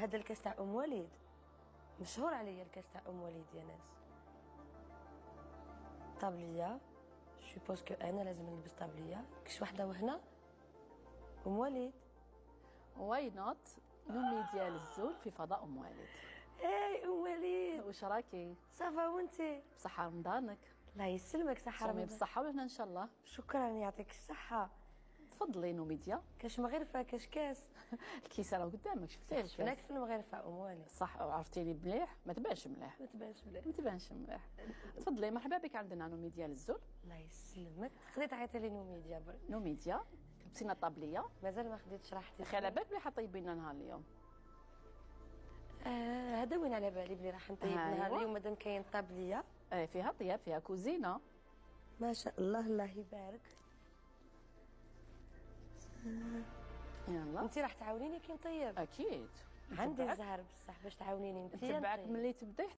هذا الكاس تاع ام وليد مشهور عليا، الكاس تاع ام وليد يا ناس. طابليه سوبوز كو انا لازم نلبس طابليه كش وحده وهنا ام وليد. واي نوت نومي ديال الزول في فضاء ام وليد. اي ام وليد واش راكي؟ صافا وانتي؟ بصحة رمضانك. الله يسلمك، صحه صومي رمضان. بالصحة والهنا ان شاء الله. شكرا يعطيك الصحه. تفضلي نوميديا. كاش مغرفه كاش كاس. الكيسه راه قدامك شفتيه شفناك في المغرفه ام وليد. صح وعرفتيني مليح، ما تبانش مليح. ما تبانش بلي. ما تبانش مليح. تفضلي مرحبا بك عندنا نوميديا للزول. الله يسلمك. خديت عيطي لي نوميديا برك. نوميديا لبسينا الطابليه. مازال ما خديتش راحتي. اخي على بالك بلي حطيبي لنا نهار اليوم. هذا وين على بالي بلي راح نطيب نهار أيوة. اليوم مادام كاين طابليه. فيها طياب، فيها كوزينه. ما شاء الله، الله يبارك. يلا انت راح تعاونيني كي نطيب؟ اكيد. عندي الزهر بصح باش تعاونيني انت. نتبعك ملي تبداي